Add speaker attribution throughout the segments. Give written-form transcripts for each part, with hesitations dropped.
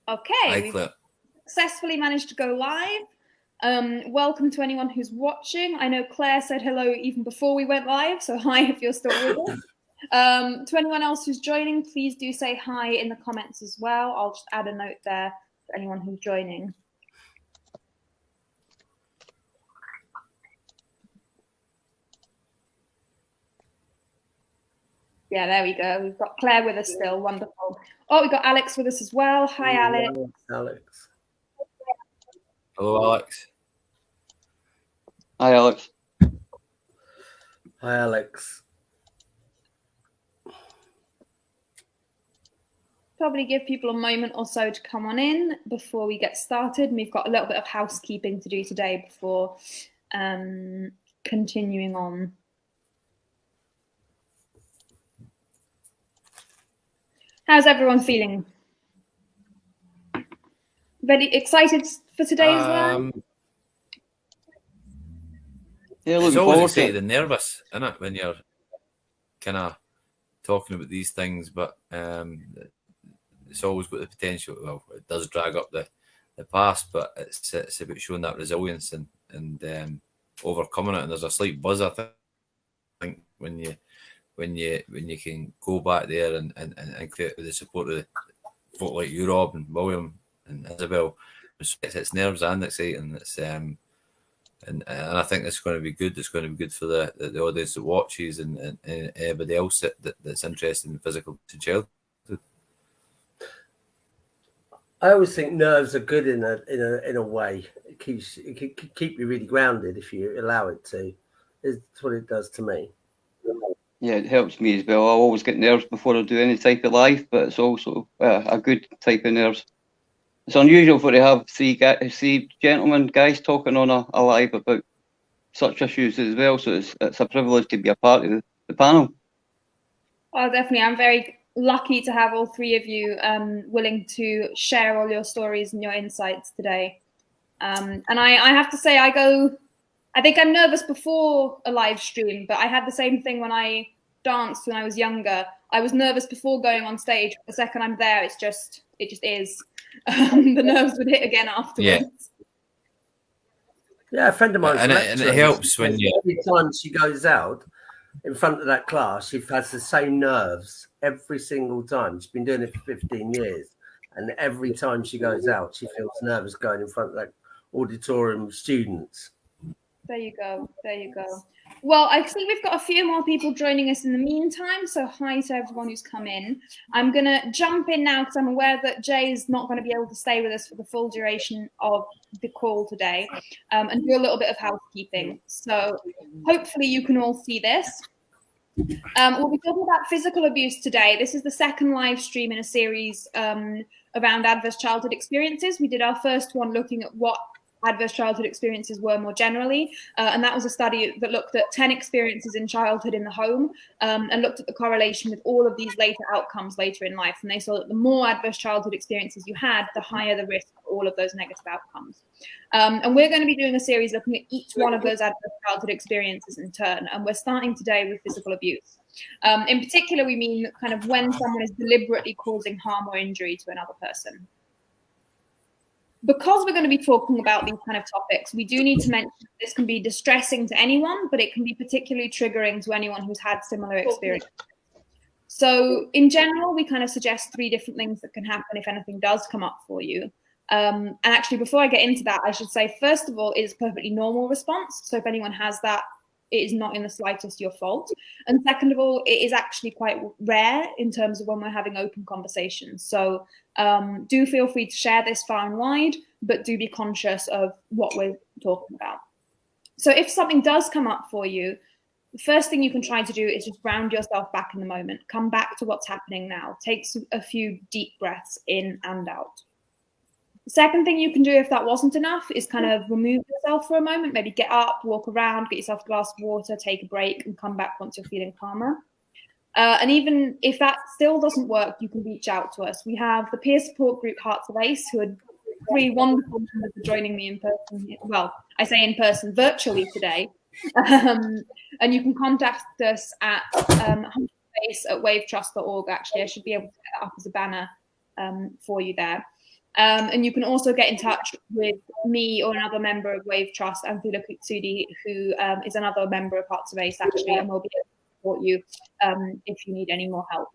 Speaker 1: Okay,
Speaker 2: we've
Speaker 1: successfully managed to go live. Welcome to anyone who's watching. I know Claire said hello even before we went live, so hi if you're still with us. To anyone else who's joining, please do say hi in the comments as well. I'll just add a note there for anyone who's joining. Yeah, there we go. We've got Claire with us still. Wonderful. Oh, we've got Alex with us as well. Hi, Alex.
Speaker 3: Alex.
Speaker 2: Hello, Alex.
Speaker 4: Hi, Alex.
Speaker 3: Hi, Alex.
Speaker 1: Probably give people a moment or so to come on in before we get started. We've got a little bit of housekeeping to do today before continuing on. How's everyone feeling? Very excited for today's learn?
Speaker 4: Yeah,
Speaker 2: it's always excited and nervous, isn't it, when you're kind of talking about these things, but it's always got the potential. Well, it does drag up the past, but it's about showing that resilience and overcoming it. And there's a slight buzz, I think, when you can go back there and create with the support of folk like you, Rob, and William and Isabel. It's nerves and exciting. It's and I think it's going to be good. It's going to be good for the audience that watches and everybody else that's interested in physical childhood.
Speaker 3: I always think nerves are good in a way. It can keep you really grounded if you allow it to. It's what it does to me.
Speaker 4: Yeah, it helps me as well. I always get nerves before I do any type of live, but it's also a good type of nerves. It's unusual for to have three gentlemen, guys, talking on a live about such issues as well. So it's a privilege to be a part of the panel.
Speaker 1: Oh, definitely. I'm very lucky to have all three of you willing to share all your stories and your insights today. And I have to say, I think I'm nervous before a live stream, but I had the same thing when I danced when I was younger. I was nervous before going on stage. The second I'm there, it just is. The nerves would hit again afterwards.
Speaker 3: Yeah, a friend of mine's
Speaker 2: and it helps when
Speaker 3: every time she goes out in front of that class, she has the same nerves every single time. She's been doing it for 15 years, and every time she goes out, she feels nervous going in front of that auditorium of students.
Speaker 1: There you go. There you go. Well, I think we've got a few more people joining us in the meantime. So hi to everyone who's come in. I'm going to jump in now because I'm aware that Jay is not going to be able to stay with us for the full duration of the call today and do a little bit of housekeeping. So hopefully you can all see this. We'll be talking about physical abuse today. This is the second live stream in a series around adverse childhood experiences. We did our first one looking at what adverse childhood experiences were more generally. And that was a study that looked at 10 experiences in childhood in the home and looked at the correlation with all of these later outcomes later in life. And they saw that the more adverse childhood experiences you had, the higher the risk for all of those negative outcomes. And we're going to be doing a series looking at each one of those adverse childhood experiences in turn. And we're starting today with physical abuse. In particular, we mean kind of when someone is deliberately causing harm or injury to another person. Because we're going to be talking about these kind of topics, we do need to mention this can be distressing to anyone, but it can be particularly triggering to anyone who's had similar experiences. So in general, we kind of suggest 3 different things that can happen if anything does come up for you. And actually, before I get into that, I should say, first of all, it's a perfectly normal response. So if anyone has that, it is not in the slightest your fault. And second of all, it is actually quite rare in terms of when we're having open conversations. So do feel free to share this far and wide, but do be conscious of what we're talking about. So if something does come up for you, the first thing you can try to do is just ground yourself back in the moment. Come back to what's happening now. Take a few deep breaths in and out. The second thing you can do if that wasn't enough is kind of remove yourself for a moment, maybe get up, walk around, get yourself a glass of water, take a break and come back once you're feeling calmer. And even if that still doesn't work, you can reach out to us. We have the peer support group Hearts of Ace, who are 3 wonderful members for joining me in person. Well, I say in person, virtually today. And you can contact us at Ace at wavetrust.org. Actually, I should be able to set that up as a banner for you there. And you can also get in touch with me or another member of Wave Trust, Anthula Kutsudi, who is another member of Hearts of Ace, actually, and we'll be able to support you if you need any more help.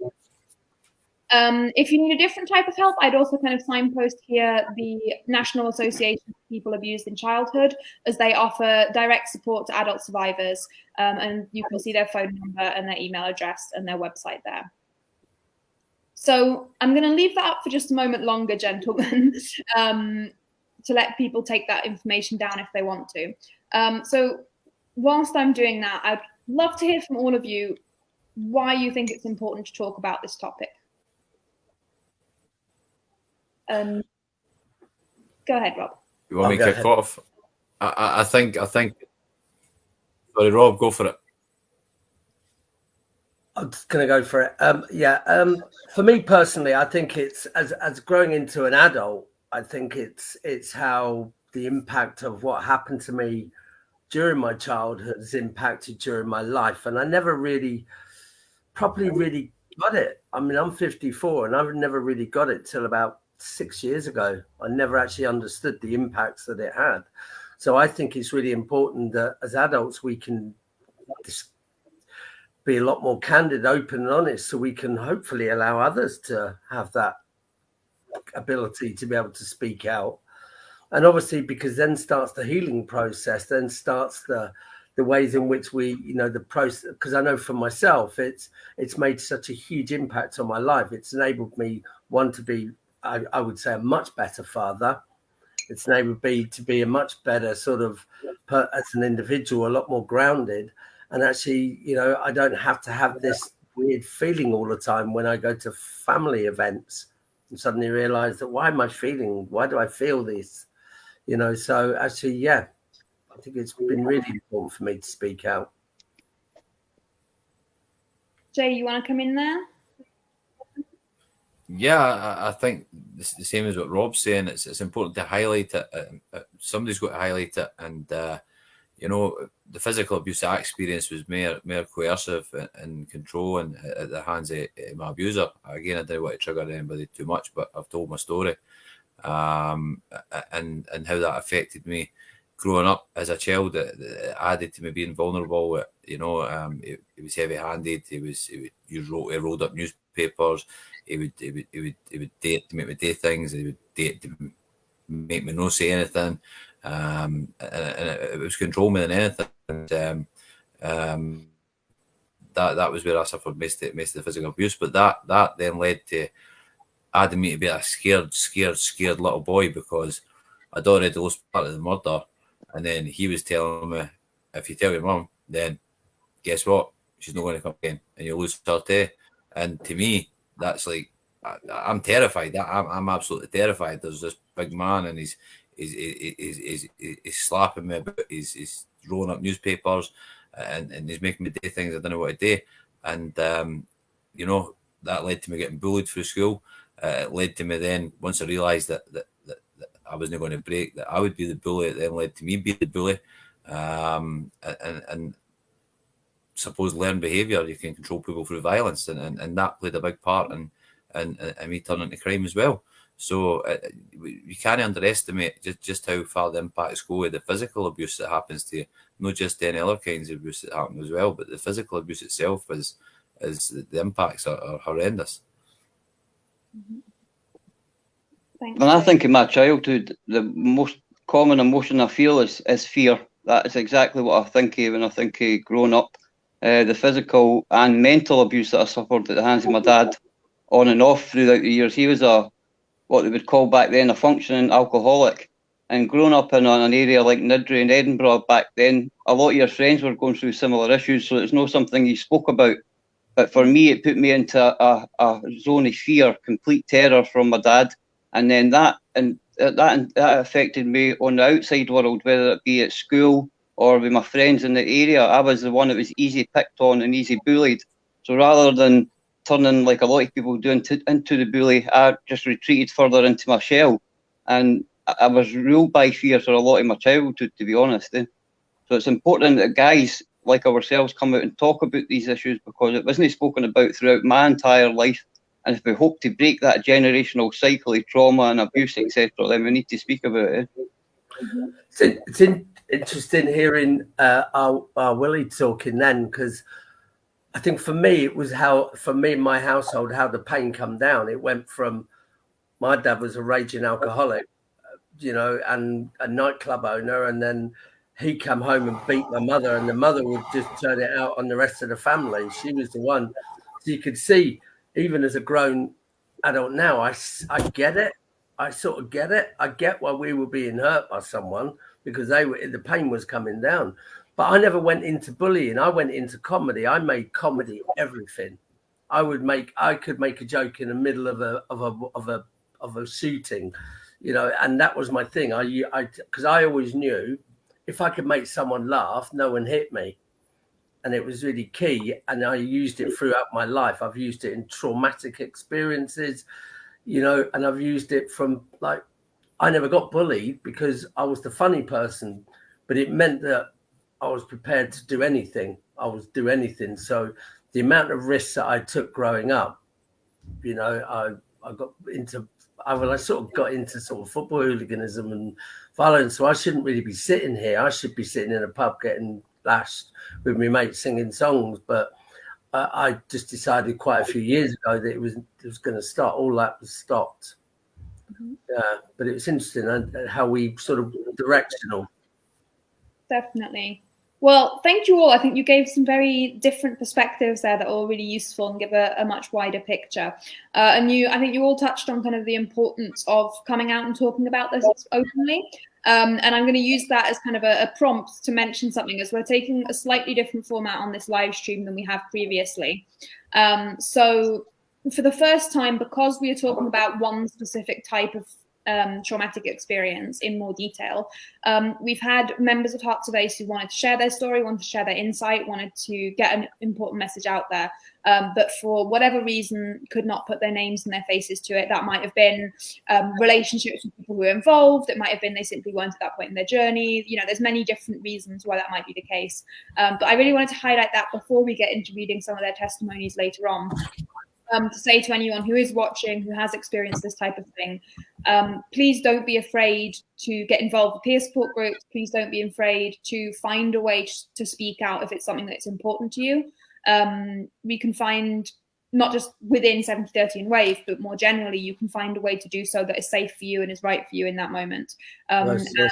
Speaker 1: If you need a different type of help, I'd also kind of signpost here the National Association of People Abused in Childhood, as they offer direct support to adult survivors. And you can see their phone number and their email address and their website there. So I'm going to leave that up for just a moment longer, gentlemen, to let people take that information down if they want to. So whilst I'm doing that, I'd love to hear from all of you why you think it's important to talk about this topic. Go ahead, Rob.
Speaker 2: You want me to kick off? I think. Sorry, Rob, go for it.
Speaker 3: I'm just going to go for it. For me personally, I think it's as growing into an adult. I think it's how the impact of what happened to me during my childhood has impacted during my life, and I never really properly got it. I mean, I'm 54, and I've never really got it till about 6 years ago. I never actually understood the impacts that it had. So I think it's really important that as adults we can be a lot more candid, open and honest, so we can hopefully allow others to have that ability to be able to speak out. And obviously, because then starts the healing process, then starts the ways in which we, the process, because I know for myself, it's made such a huge impact on my life. It's enabled me, one, to be, I would say, a much better father. It's enabled me to be a much better sort of, as an individual, a lot more grounded. And actually, I don't have to have this weird feeling all the time when I go to family events and suddenly realize that why do I feel this? So actually, I think it's been really important for me to speak out.
Speaker 1: Jay, you want to come in there?
Speaker 2: Yeah, I think it's the same as what Rob's saying. It's important to highlight it. Somebody's got to highlight it. And, the physical abuse I experienced was more coercive and control and at the hands of my abuser. Again, I don't want to trigger anybody too much, but I've told my story and how that affected me growing up as a child. It added to me being vulnerable. He was heavy-handed. He rolled up newspapers. He would date to make me do things. He would date to make me not say anything. And it was control me than anything. And that was where I suffered most of the physical abuse. But that then led to adding me to be a scared little boy, because I'd already lost part of the murder. And then he was telling me, if you tell your mum, then guess what? She's not going to come again, and you'll lose her too. And to me, that's like, I'm terrified. I'm absolutely terrified. There's this big man, and he's slapping me about. He's rolling up newspapers, and he's making me do things I don't know what to do. And that led to me getting bullied through school. It led to me then, once I realised that I wasn't going to break, that I would be the bully. It then led to me being the bully. And suppose learned behaviour, you can control people through violence, and that played a big part in me turning to crime as well. So you can't underestimate just how far the impacts go with the physical abuse that happens to you, not just any other kinds of abuse that happen as well, but the physical abuse itself is the impacts are horrendous.
Speaker 4: When I think of my childhood, the most common emotion I feel is fear. That is exactly what I think of when I think of growing up. The physical and mental abuse that I suffered at the hands of my dad, on and off throughout the years. He was what they would call back then a functioning alcoholic. And growing up in an area like Niddrie in Edinburgh back then, a lot of your friends were going through similar issues, so it's not something you spoke about. But for me, it put me into a zone of fear, complete terror from my dad. And then that affected me on the outside world, whether it be at school or with my friends in the area. I was the one that was easy picked on and easy bullied. So rather than turning like a lot of people do into the bully, I just retreated further into my shell. And I was ruled by fear for a lot of my childhood, to be honest. So it's important that guys like ourselves come out and talk about these issues, because it wasn't spoken about throughout my entire life. And if we hope to break that generational cycle of trauma and abuse, etc., then we need to speak about it.
Speaker 3: It's interesting hearing our Willie talking then, because I think for me, it was for me in my household, how the pain come down. It went from, my dad was a raging alcoholic, and a nightclub owner, and then he come home and beat my mother, and the mother would just turn it out on the rest of the family. She was the one. So you could see, even as a grown adult now, I get it. I sort of get it. I get why we were being hurt by someone, because the pain was coming down. But I never went into bullying. I went into comedy. I made comedy everything. I could make a joke in the middle of a shooting, and that was my thing. Because I always knew if I could make someone laugh, no one hit me. And it was really key. And I used it throughout my life. I've used it in traumatic experiences, and I've used it from, like, I never got bullied because I was the funny person, but it meant that I was prepared to do anything. I was do anything. So the amount of risks that I took growing up, I got into, I sort of got into sort of football hooliganism and violence. So I shouldn't really be sitting here. I should be sitting in a pub getting lashed with my mates singing songs. But I just decided quite a few years ago that it was going to stop. All that was stopped. Mm-hmm. But it was interesting how we sort of directional.
Speaker 1: Definitely. Well, thank you all. I think you gave some very different perspectives there that are all really useful and give a much wider picture. And I think you all touched on kind of the importance of coming out and talking about this openly. And I'm going to use that as kind of a prompt to mention something, as we're taking a slightly different format on this live stream than we have previously. So for the first time, because we are talking about one specific type of traumatic experience in more detail, we've had members of Hearts of Ace who wanted to share their story, wanted to share their insight, wanted to get an important message out there, but for whatever reason could not put their names and their faces to it. That might have been relationships with people who were involved. It might have been they simply weren't at that point in their journey. There's many different reasons why that might be the case, but I really wanted to highlight that before we get into reading some of their testimonies later on. To say to anyone who is watching, who has experienced this type of thing, please don't be afraid to get involved with peer support groups. Please don't be afraid to find a way to speak out if it's something that's important to you. We can find, not just within 70/30 and WAVE, but more generally, you can find a way to do so that is safe for you and is right for you in that moment. Absolutely.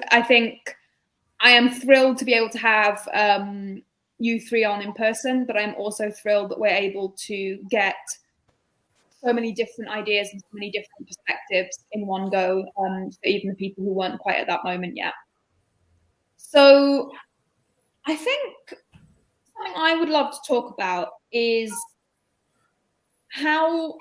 Speaker 1: I think I am thrilled to be able to have you three on in person, but I'm also thrilled that we're able to get so many different ideas and so many different perspectives in one go, for even the people who weren't quite at that moment yet. So I think something I would love to talk about is how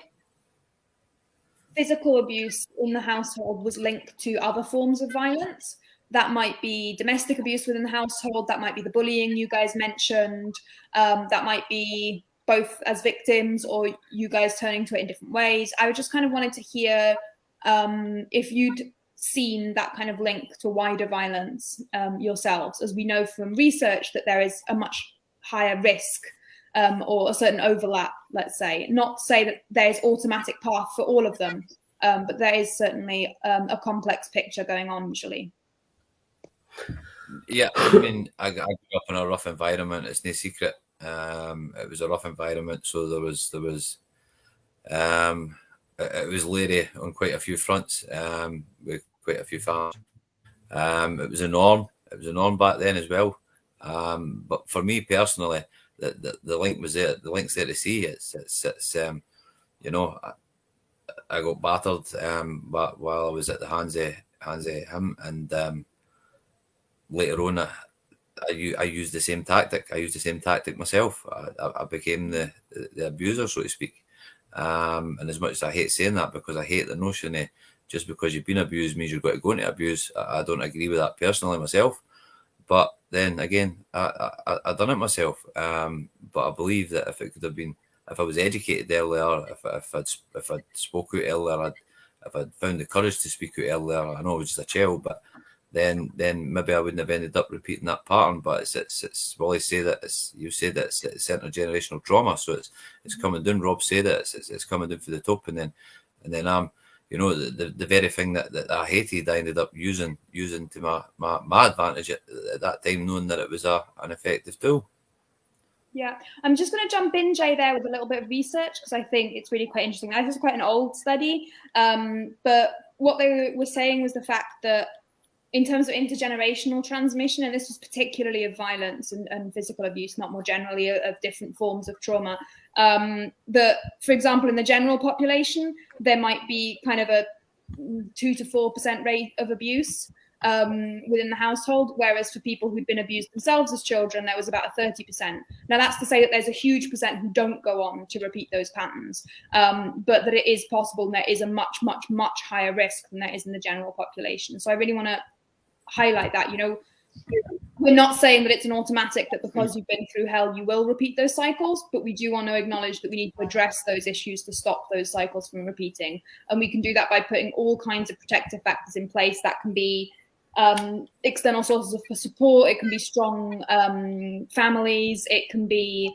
Speaker 1: physical abuse in the household was linked to other forms of violence. That might be domestic abuse within the household. That might be the bullying you guys mentioned. That might be both as victims or you guys turning to it in different ways. I just kind of wanted to hear if you'd seen that kind of link to wider violence yourselves, as we know from research that there is a much higher risk or a certain overlap, let's say. Not to say that there's automatic path for all of them, but there is certainly a complex picture going on usually.
Speaker 2: Yeah, I mean, I grew up in a rough environment. It's no secret. It was a rough environment, so it was leery on quite a few fronts, with quite a few families. It was a norm. It was a norm back then as well. But for me personally, the link was there. The link's there to see. It's I got battered while I was at the hands of him, and later on, I used the same tactic. I used the same tactic myself. I became the abuser, so to speak. And as much as I hate saying that, because I hate the notion of just because you've been abused means you've got to go into abuse, I don't agree with that personally myself. But then again, I done it myself. But I believe that if I was educated earlier, if I'd spoke out earlier, if I'd found the courage to speak out earlier, I know I was just a child, but then maybe I wouldn't have ended up repeating that pattern. But it's Willie say that it's intergenerational trauma, so it's coming down. Rob said it, it's coming down for the top, and then I'm, the very thing that I hated, I ended up using to my advantage at that time, knowing that it was an effective tool.
Speaker 1: Yeah, I'm just going to jump in, Jay, there with a little bit of research, because I think it's really quite interesting. This is quite an old study, but what they were saying was the fact that in terms of intergenerational transmission, and this was particularly of violence and physical abuse, not more generally of different forms of trauma, that, for example, in the general population, there might be kind of a 2 to 4% rate of abuse within the household, whereas for people who'd been abused themselves as children, there was about a 30%. Now, that's to say that there's a huge percent who don't go on to repeat those patterns, but that it is possible, and there is a much, much, much higher risk than there is in the general population. So I really want to highlight that. We're not saying that it's an automatic that because you've been through hell you will repeat those cycles, but we do want to acknowledge that we need to address those issues to stop those cycles from repeating, and we can do that by putting all kinds of protective factors in place. That can be external sources of support, it can be strong families, it can be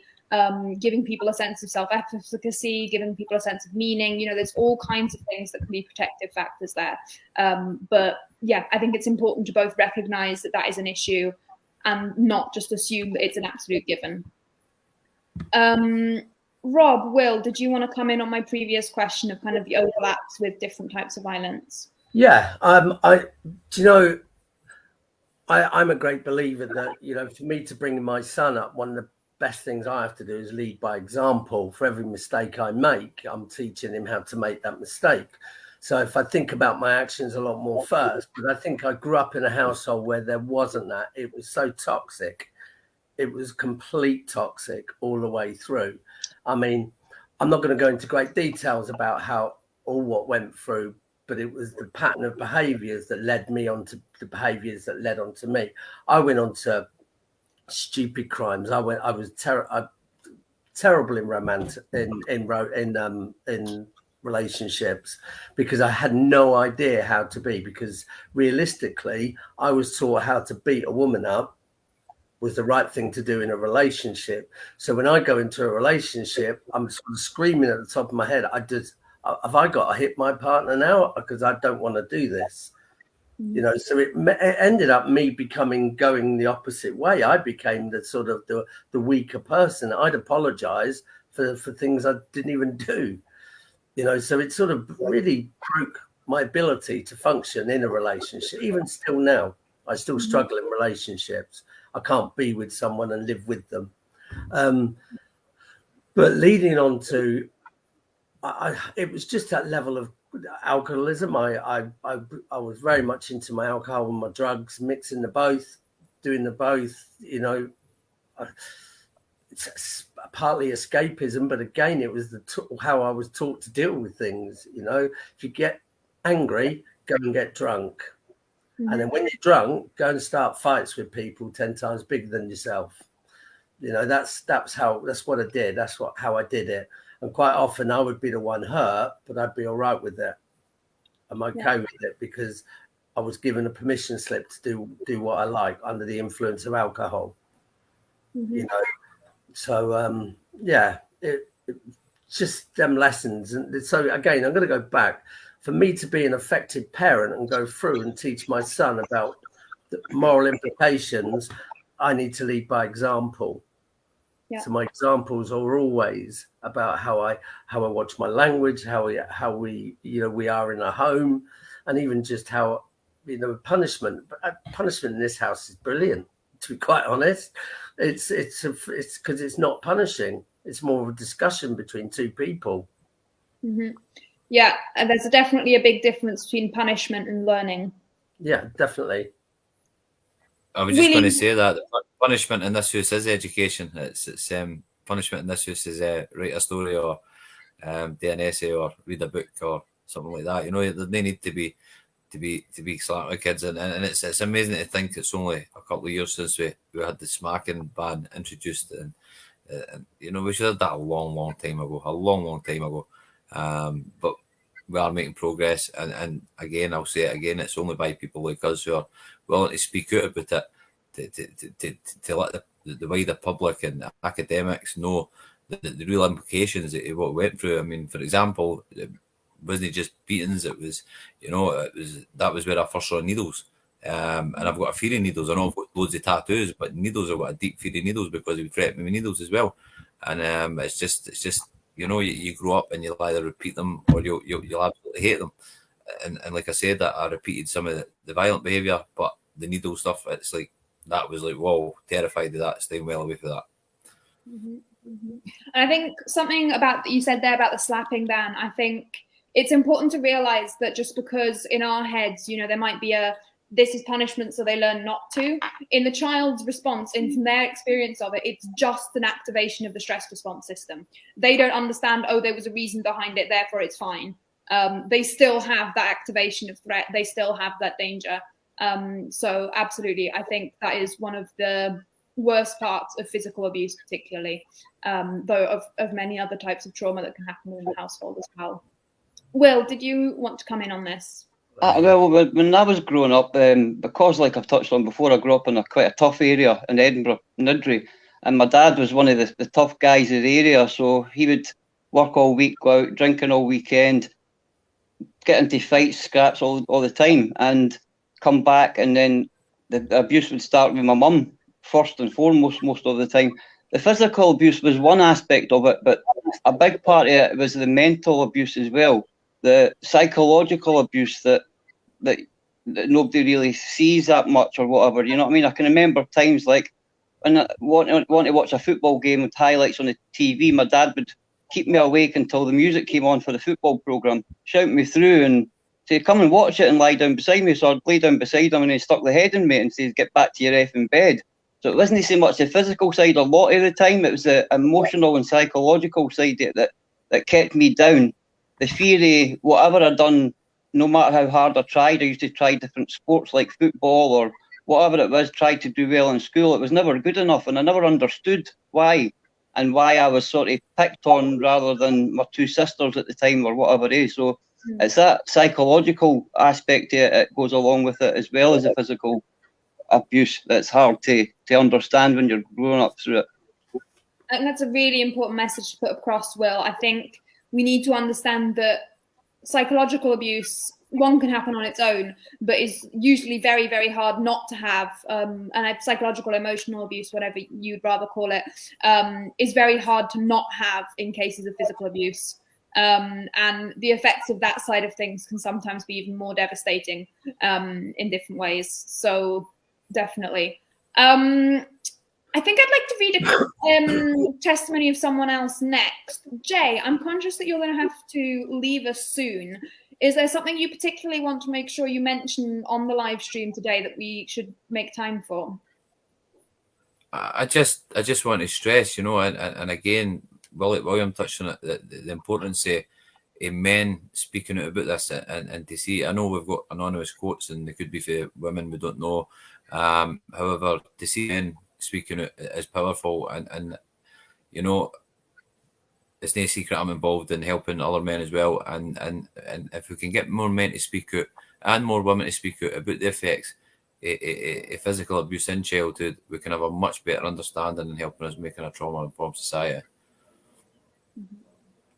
Speaker 1: giving people a sense of self-efficacy, giving people a sense of meaning. There's all kinds of things that can be protective factors there. But yeah, I think it's important to both recognize that that is an issue and not just assume that it's an absolute given. Rob, Will, did you want to come in on my previous question of kind of the overlaps with different types of violence?
Speaker 3: Yeah, I'm a great believer that, for me to bring my son up, one of the best things I have to do is lead by example. For every mistake I make, I'm teaching him how to make that mistake. So if I think about my actions a lot more first, but I think I grew up in a household where there wasn't that. It was so toxic. It was complete toxic all the way through. I mean, I'm not going to go into great details about what went through, but it was the pattern of behaviors that led me on to the behaviors that led on to me. I went on to stupid crimes. I was terrible in relationships because I had no idea how to be, because realistically I was taught how to beat a woman up was the right thing to do in a relationship. So when I go into a relationship, I'm sort of screaming at the top of my head, have I got to hit my partner now? Because I don't want to do this. So it ended up me going the opposite way. I became the sort of the weaker person. I'd apologize for things I didn't even do. So it sort of really broke my ability to function in a relationship. Even still now, I still struggle in relationships. I can't be with someone and live with them. But leading on to, it was just that level of alcoholism. I was very much into my alcohol and my drugs, mixing the both, doing the both. It's partly escapism, but again, it was how I was taught to deal with things. If you get angry, go and get drunk, and then when you're drunk, go and start fights with people 10 times bigger than yourself. That's what I did. That's how I did it. And quite often I would be the one hurt, but I'd be all right with it. I'm okay with it because I was given a permission slip to do what I like under the influence of alcohol. So it's just them lessons. And so again, I'm going to go back. For me to be an effective parent and go through and teach my son about the moral implications, I need to lead by example. Yeah. So my examples are always about how I watch my language, how we we are in a home, and even just how punishment. Punishment in this house is brilliant. To be quite honest, it's because it's not punishing. It's more of a discussion between two people.
Speaker 1: Mm-hmm. Yeah, and there's definitely a big difference between punishment and learning.
Speaker 3: Yeah, definitely.
Speaker 2: I was just going to say that punishment in this house is education. It's punishment in this house is write a story or do an essay or read a book or something like that. They need to be slapping with kids, and it's amazing to think it's only a couple of years since we had the smacking ban introduced, and we should have that a long time ago. But we are making progress. And again, I'll say it again, it's only by people like us who are willing to speak out about it, to let the wider public and academics know the real implications of what we went through. I mean, for example, it wasn't just beatings, it was, that was where I first saw needles. And I've got a fear of needles. I know I've got loads of tattoos, but needles, I've got a deep fear of needles because he would threaten me with needles as well. And it's just you grow up and you'll either repeat them or you'll absolutely hate them. And like I said, that I repeated some of the violent behaviour, but the needle stuff, it's like, that was like, whoa, terrified of that, staying well away from that.
Speaker 1: Mm-hmm. Mm-hmm. And I think something about that you said there about the slapping ban, I think it's important to realize that just because in our heads, there might be this is punishment, so they learn not to. In the child's response, and from their experience of it, it's just an activation of the stress response system. They don't understand, there was a reason behind it, therefore it's fine. They still have that activation of threat. They still have that danger. So absolutely, I think that is one of the worst parts of physical abuse, particularly, though of many other types of trauma that can happen in the household as well. Will, did you want to come in on this?
Speaker 4: Well, when I was growing up, because like I've touched on before, I grew up in quite a tough area in Edinburgh, Niddrie, and my dad was one of the tough guys in the area, so he would work all week, go out drinking all weekend, get into fights, scraps all the time, and come back, and then the abuse would start with my mum first and foremost most of the time. The physical abuse was one aspect of it, but a big part of it was the mental abuse as well. The psychological abuse that nobody really sees that much or whatever, you know what I mean? I can remember times like when I want to watch a football game with highlights on the TV, my dad would keep me awake until the music came on for the football programme, shout me through and say, come and watch it and lie down beside me. So I'd lay down beside him and he stuck the head in me and said, get back to your effing bed. So it wasn't so much the physical side a lot of the time, it was the emotional and psychological side that kept me down. The fear of whatever I'd done, no matter how hard I tried, I used to try different sports like football or whatever it was, tried to do well in school. It was never good enough, and I never understood why, and why I was sort of picked on rather than my two sisters at the time or whatever it is. So it's that psychological aspect of it goes along with it, as well as the physical abuse that's hard to understand when you're growing up through it.
Speaker 1: And that's a really important message to put across, Will. I think we need to understand that psychological abuse, one, can happen on its own, but is usually very, very hard not to have. And psychological, emotional abuse, whatever you'd rather call it, is very hard to not have in cases of physical abuse. And the effects of that side of things can sometimes be even more devastating in different ways. So definitely. I think I'd like to read a testimony of someone else next. Jay, I'm conscious that you're going to have to leave us soon. Is there something you particularly want to make sure you mention on the live stream today that we should make time for?
Speaker 2: I just want to stress, and again, William touched on it, the importance of men speaking out about this and to see. I know we've got anonymous quotes and they could be for women we don't know. However, to see men speaking out is powerful, and it's no secret I'm involved in helping other men as well. And if we can get more men to speak out and more women to speak out about the effects of physical abuse in childhood, we can have a much better understanding and helping us making a trauma-informed society.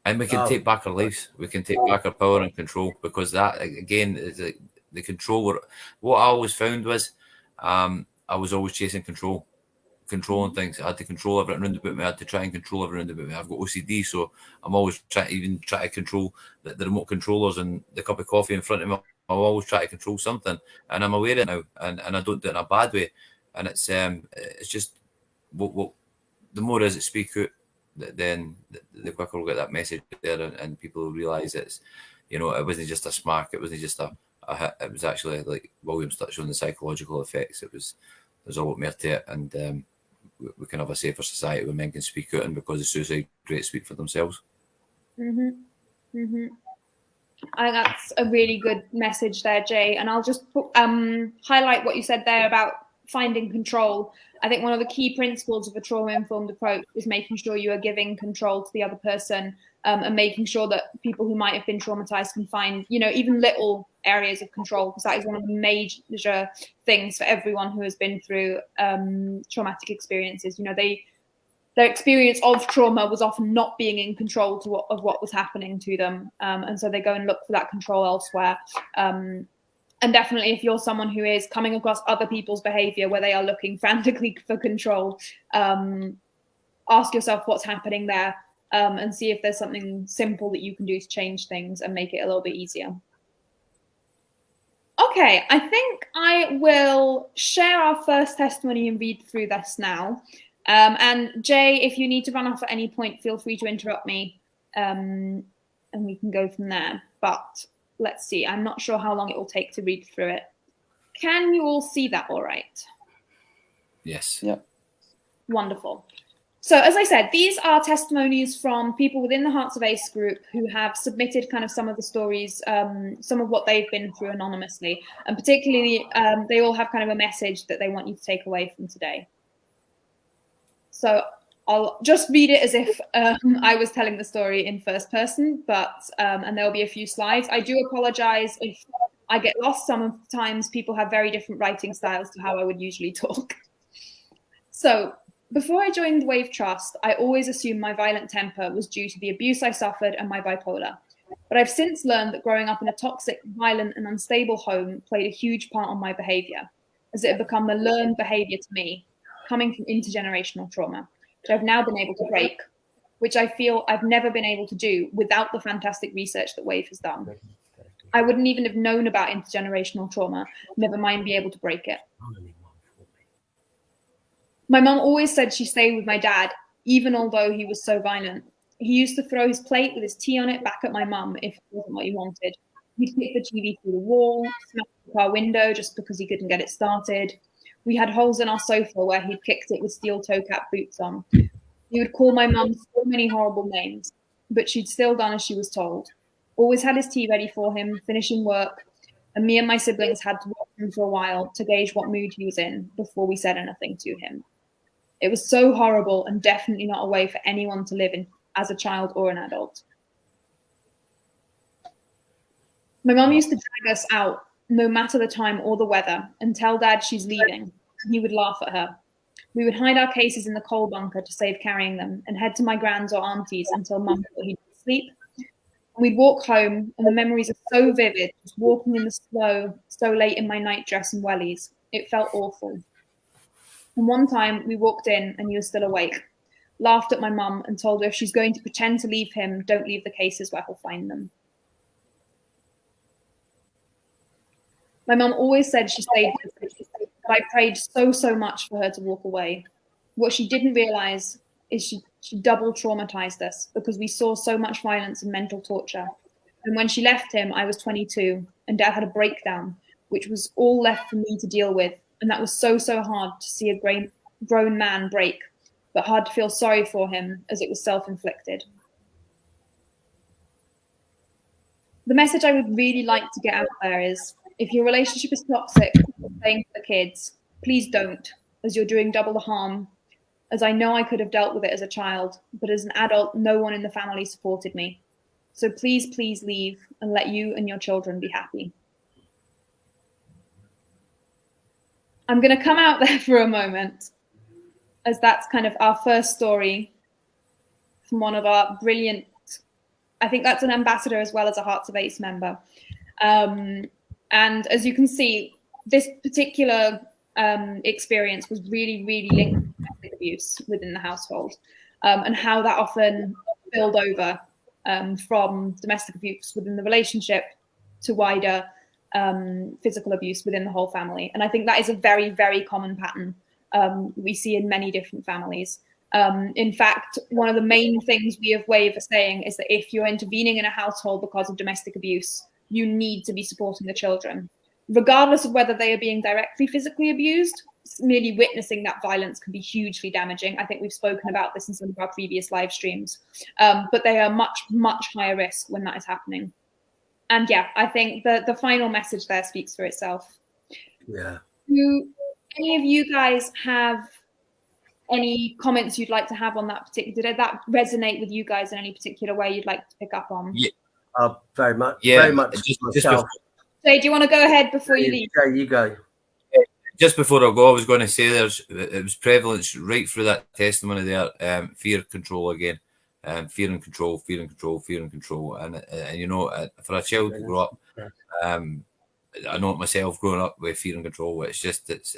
Speaker 2: And we can take back our lives. We can take back our power and control, because that, again, is the control. What I always found was I was always chasing controlling things. I had to control everything around about me. I had to try and control everything around about me. I've got OCD, so I'm always trying to control the remote controllers and the cup of coffee in front of me. I'll always try to control something, and I'm aware of it now, and I don't do it in a bad way. And it's just what the more as it speak out, then the quicker we'll get that message there, and people will realise it's, it wasn't just a smack, it wasn't just a hit, it was actually, like Williams touched on, the psychological effects. There's a lot more to it, and we can have a safer society where men can speak out, and because of suicide rates speak for themselves.
Speaker 1: I think that's a really good message there, Jay. And I'll just highlight what you said there about finding control. I think one of the key principles of a trauma-informed approach is making sure you are giving control to the other person. and making sure that people who might have been traumatized can find, even little areas of control, because that is one of the major things for everyone who has been through traumatic experiences. Their experience of trauma was often not being in control of what was happening to them. And so they go and look for that control elsewhere. And definitely if you're someone who is coming across other people's behavior where they are looking frantically for control, ask yourself what's happening there, and see if there's something simple that you can do to change things and make it a little bit easier. Okay, I think I will share our first testimony and read through this now. And Jay, if you need to run off at any point, feel free to interrupt me, and we can go from there. But let's see, I'm not sure how long it will take to read through it. Can you all see that all right?
Speaker 2: Yes.
Speaker 4: Yeah.
Speaker 1: Wonderful. So as I said, these are testimonies from people within the Hearts of Ace group who have submitted kind of some of the stories, some of what they've been through anonymously. And particularly, they all have kind of a message that they want you to take away from today. So I'll just read it as if I was telling the story in first person, and there'll be a few slides. I do apologize if I get lost. Sometimes people have very different writing styles to how I would usually talk. So before I joined Wave Trust, I always assumed my violent temper was due to the abuse I suffered and my bipolar. But I've since learned that growing up in a toxic, violent, and unstable home played a huge part on my behavior, as it had become a learned behavior to me, coming from intergenerational trauma, which I've now been able to break, which I feel I've never been able to do without the fantastic research that Wave has done. I wouldn't even have known about intergenerational trauma, never mind be able to break it. My mum always said she stayed with my dad, even although he was so violent. He used to throw his plate with his tea on it back at my mum if it wasn't what he wanted. He'd kick the TV through the wall, smash the car window just because he couldn't get it started. We had holes in our sofa where he'd kicked it with steel toe cap boots on. He would call my mum so many horrible names, but she'd still done as she was told. Always had his tea ready for him, finishing work, and me and my siblings had to watch him for a while to gauge what mood he was in before we said anything to him. It was so horrible and definitely not a way for anyone to live in as a child or an adult. My mum used to drag us out, no matter the time or the weather, and tell Dad she's leaving. He would laugh at her. We would hide our cases in the coal bunker to save carrying them and head to my grand's or auntie's until Mum thought he'd sleep. We'd walk home, and the memories are so vivid, just walking in the snow so late in my night dress and wellies. It felt awful. And one time we walked in and he was still awake, laughed at my mum and told her if she's going to pretend to leave him, don't leave the cases where he'll find them. My mum always said she stayed with me, but I prayed so much for her to walk away. What she didn't realize is she double traumatized us because we saw so much violence and mental torture. And when she left him, I was 22 and Dad had a breakdown, which was all left for me to deal with. And that was so hard to see a grown man break, but hard to feel sorry for him as it was self-inflicted. The message I would really like to get out there is, if your relationship is toxic or staying for the kids, please don't, as you're doing double the harm, as I know I could have dealt with it as a child, but as an adult, no one in the family supported me. So please leave and let you and your children be happy. I'm going to come out there for a moment, as that's kind of our first story from one of our brilliant, I think that's an ambassador as well as a Hearts of Ace member. And as you can see, this particular experience was really linked to domestic abuse within the household, and how that often spilled over from domestic abuse within the relationship to wider physical abuse within the whole family. And I think that is a very common pattern we see in many different families. In fact, one of the main things we of Wave are saying is that if you're intervening in a household because of domestic abuse, you need to be supporting the children, regardless of whether they are being directly physically abused. Merely witnessing that violence can be hugely damaging. I think we've spoken about this in some of our previous live streams, but they are much higher risk when that is happening. And yeah, I think the final message there speaks for itself.
Speaker 3: Yeah.
Speaker 1: Do any of you guys have any comments you'd like to have on that particular, did that resonate with you guys in any particular way you'd like to pick up on?
Speaker 2: Yeah.
Speaker 3: Very much.
Speaker 2: Yeah,
Speaker 3: very much.
Speaker 2: just
Speaker 1: Jay, do you want to go ahead before you leave?
Speaker 3: Yeah, you go.
Speaker 2: Just before I go, I was going to say it was prevalent right through that testimony there. Fear control again, fear and control, fear and control, fear and control, and you know, for a child to grow up, I know it myself growing up with fear and control. It's just it's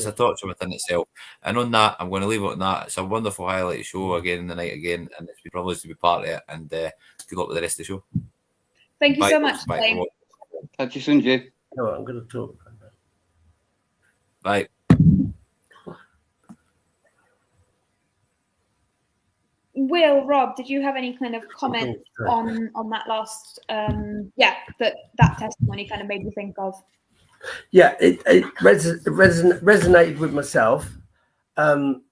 Speaker 2: a torture within itself. And on that, I'm going to leave it on that. It's a wonderful highlight show again in the night again, and it's been a privilege to be part of it. And good luck with the rest of the show.
Speaker 1: Thank you so much.
Speaker 2: Bye.
Speaker 4: Catch you soon, Jay.
Speaker 3: No, I'm going to talk.
Speaker 2: Bye.
Speaker 1: Will, Rob, did you have any kind of comment on that last that testimony kind of made you think of?
Speaker 3: Yeah, it resonated with myself. It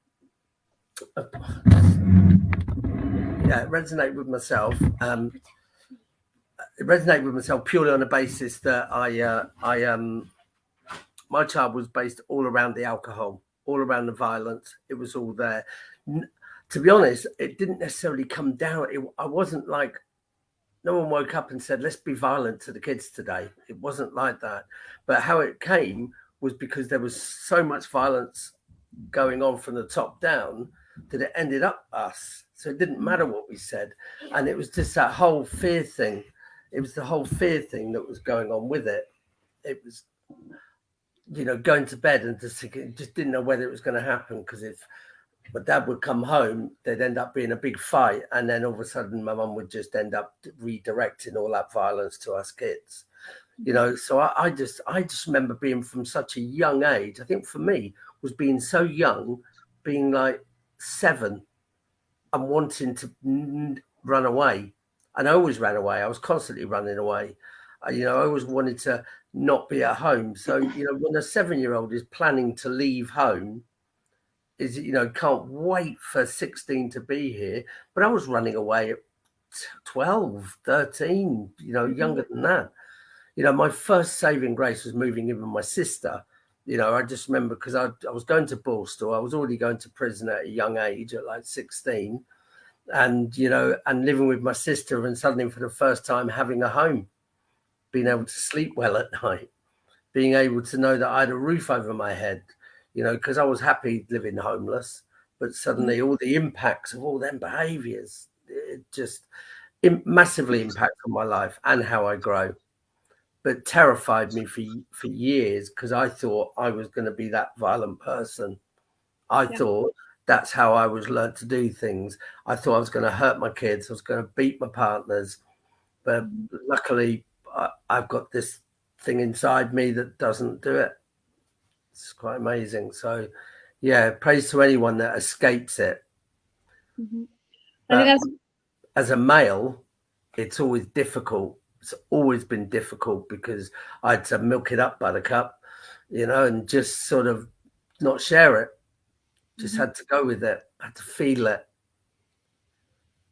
Speaker 3: resonated with myself. It resonated with myself purely on the basis that my child was based all around the alcohol, all around the violence. It was all there. To be honest, it didn't necessarily come down. I wasn't like, no one woke up and said, let's be violent to the kids today. It wasn't like that. But how it came was because there was so much violence going on from the top down that it ended up us. So it didn't matter what we said. And it was just that whole fear thing. It was the whole fear thing that was going on with it. It was, you know, going to bed and just didn't know whether it was going to happen, because if my dad would come home, there'd end up being a big fight, and then all of a sudden my mum would just end up redirecting all that violence to us kids, you know. So I just remember being from such a young age. I think for me was being so young, being like 7 and wanting to run away, and I always ran away. I was constantly running away. You know, I always wanted to not be at home. So, you know, when a 7-year-old is planning to leave home, is, you know, can't wait for 16 to be here. But I was running away at 12, 13, you know, younger than that. You know, my first saving grace was moving in with my sister. You know, I just remember because I was going to Borstal. I was already going to prison at a young age, at like 16. And, you know, and living with my sister, and suddenly for the first time having a home, being able to sleep well at night, being able to know that I had a roof over my head, you know, because I was happy living homeless, but suddenly all the impacts of all them behaviours, it just massively impacted on my life and how I grow, but terrified me for years, because I thought I was going to be that violent person. I thought that's how I was learnt to do things. I thought I was going to hurt my kids. I was going to beat my partners. But luckily, I've got this thing inside me that doesn't do it. It's quite amazing. So, yeah, praise to anyone that escapes it.
Speaker 1: Mm-hmm. I think
Speaker 3: as a male, it's always difficult. It's always been difficult because I had to milk it up by the cup, you know, and just sort of not share it. Just had to go with it. Had to feel it.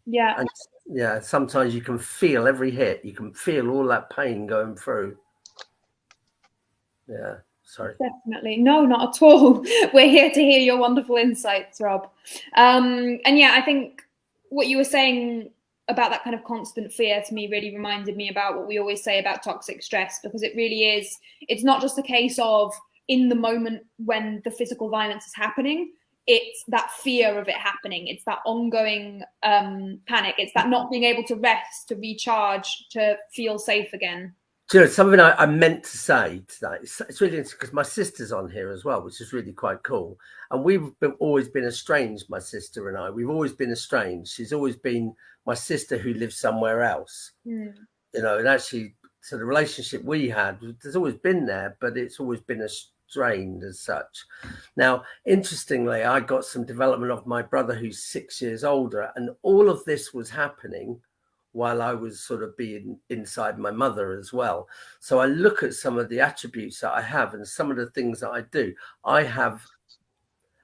Speaker 1: Yeah.
Speaker 3: And yeah, sometimes you can feel every hit. You can feel all that pain going through. Yeah, sorry.
Speaker 1: Definitely. No, not at all. We're here to hear your wonderful insights, Rob. And yeah, I think what you were saying about that kind of constant fear to me really reminded me about what we always say about toxic stress, because it really is, it's not just a case of in the moment when the physical violence is happening, it's that fear of it happening. It's that ongoing panic. It's that not being able to rest, to recharge, to feel safe again.
Speaker 3: Do you know, something I meant to say today, it's really interesting because my sister's on here as well, which is really quite cool. And we've always been estranged, my sister and I. We've always been estranged. She's always been my sister who lives somewhere else. You know, and actually, so the relationship we had, there's always been there, but it's always been estranged as such. Now, interestingly, I got some development of my brother who's 6 years older, and all of this was happening while I was sort of being inside my mother as well. So I look at some of the attributes that I have and some of the things that I do. I have,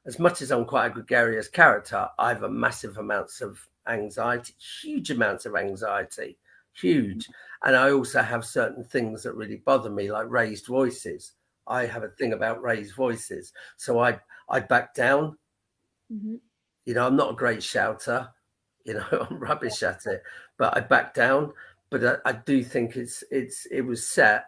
Speaker 3: as much as I'm quite a gregarious character, I have a massive amounts of anxiety, huge amounts of anxiety, huge. And I also have certain things that really bother me, like raised voices. I have a thing about raised voices. So I back down.
Speaker 1: Mm-hmm.
Speaker 3: You know, I'm not a great shouter. You know, I'm rubbish at it, but I back down. But I do think it was set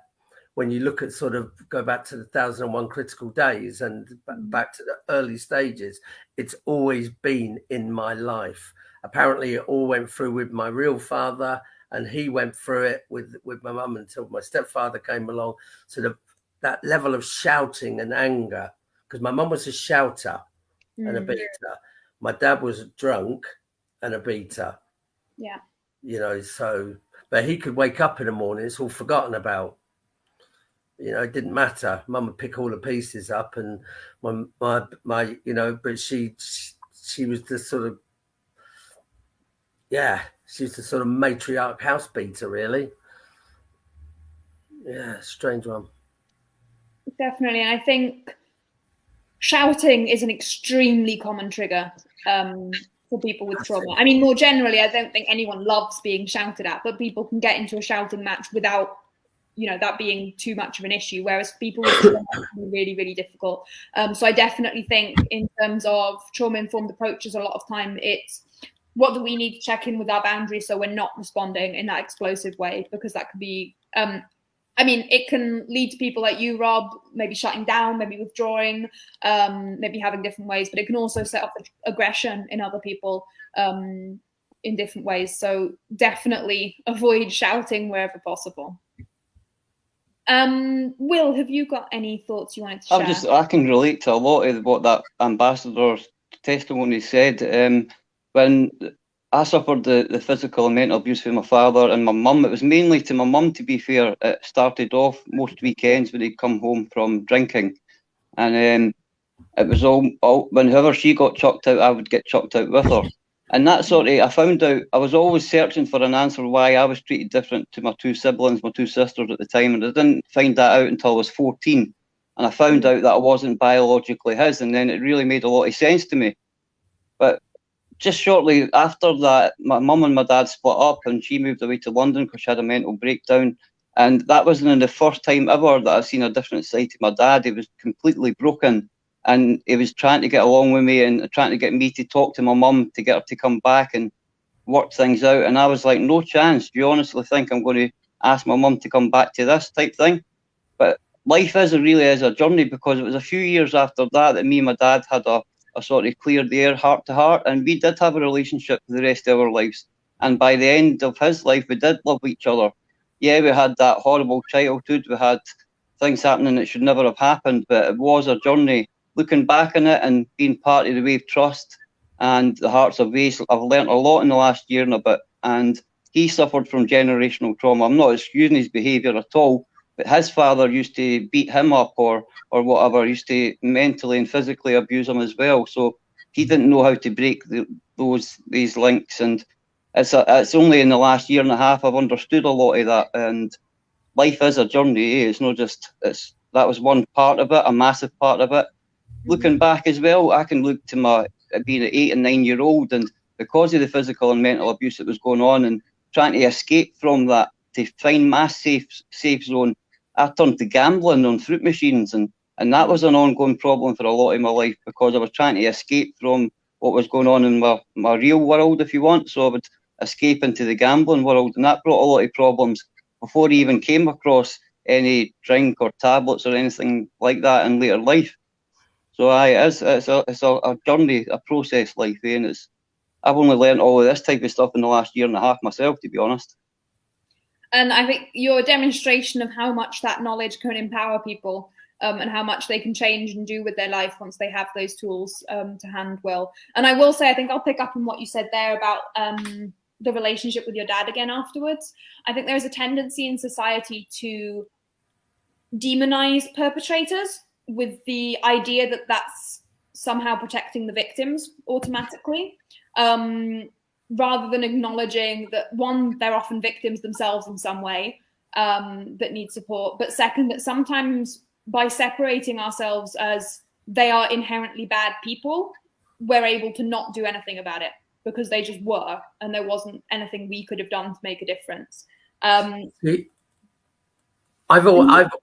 Speaker 3: when you look at sort of go back to the 1001 Critical Days and back to the early stages. It's always been in my life. Apparently, it all went through with my real father, and he went through it with my mum until my stepfather came along. So that level of shouting and anger, because my mum was a shouter and a beater. My dad was a drunk and a beater.
Speaker 1: Yeah.
Speaker 3: You know, so, but he could wake up in the morning, it's all forgotten about. You know, it didn't matter. Mum would pick all the pieces up, and my you know, but she was the sort of, yeah, she's the sort of matriarch house beater, really. Yeah, strange one.
Speaker 1: Definitely. And I think shouting is an extremely common trigger for people with trauma. I mean, more generally, I don't think anyone loves being shouted at, but people can get into a shouting match without, you know, that being too much of an issue, whereas people with trauma can be really, really difficult. So I definitely think in terms of trauma-informed approaches, a lot of time it's what do we need to check in with our boundaries so we're not responding in that explosive way, because that could be, I mean, it can lead to people like you, Rob, maybe shutting down, maybe withdrawing, maybe having different ways, but it can also set off aggression in other people in different ways. So definitely avoid shouting wherever possible. Will, have you got any thoughts you wanted to share?
Speaker 4: I can relate to a lot of what that ambassador's testimony said. When I suffered the physical and mental abuse from my father and my mum, it was mainly to my mum, to be fair. It started off most weekends when he'd come home from drinking. And it was all whenever she got chucked out, I would get chucked out with her. And that sort of, I found out, I was always searching for an answer why I was treated different to my two siblings, my two sisters at the time. And I didn't find that out until I was 14. And I found out that I wasn't biologically his. And then it really made a lot of sense to me. But just shortly after that, my mum and my dad split up and she moved away to London because she had a mental breakdown. And that wasn't the first time ever that I've seen a different side to my dad. He was completely broken and he was trying to get along with me and trying to get me to talk to my mum to get her to come back and work things out. And I was like, no chance. Do you honestly think I'm going to ask my mum to come back to this type thing? But life really is a journey, because it was a few years after that me and my dad had a sort of cleared the air, heart to heart, and we did have a relationship for the rest of our lives. And by the end of his life, we did love each other. Yeah, we had that horrible childhood. We had things happening that should never have happened, but it was a journey. Looking back on it and being part of the Wave Trust and the Hearts of Waste, I've learnt a lot in the last year and a bit. And he suffered from generational trauma. I'm not excusing his behaviour at all, but his father used to beat him up or whatever, used to mentally and physically abuse him as well. So he didn't know how to break these links. And it's only in the last year and a half I've understood a lot of that. And life is a journey. It's not just, that was one part of it, a massive part of it. Looking back as well, I can look to my being an 8 and 9 year old, and because of the physical and mental abuse that was going on and trying to escape from that, to find my safe zone, I turned to gambling on fruit machines, and that was an ongoing problem for a lot of my life, because I was trying to escape from what was going on in my real world, if you want. So I would escape into the gambling world, and that brought a lot of problems before I even came across any drink or tablets or anything like that in later life. So it's a journey, a process, life, and I've only learned all of this type of stuff in the last year and a half myself, to be honest. And
Speaker 1: I think you're a demonstration of how much that knowledge can empower people, and how much they can change and do with their life once they have those tools to hand well. And I will say, I think I'll pick up on what you said there about the relationship with your dad again afterwards. I think there is a tendency in society to demonize perpetrators with the idea that that's somehow protecting the victims automatically, rather than acknowledging that, one, they're often victims themselves in some way that need support, but second, that sometimes by separating ourselves as they are inherently bad people, we're able to not do anything about it because they just were, and there wasn't anything we could have done to make a difference.
Speaker 3: I've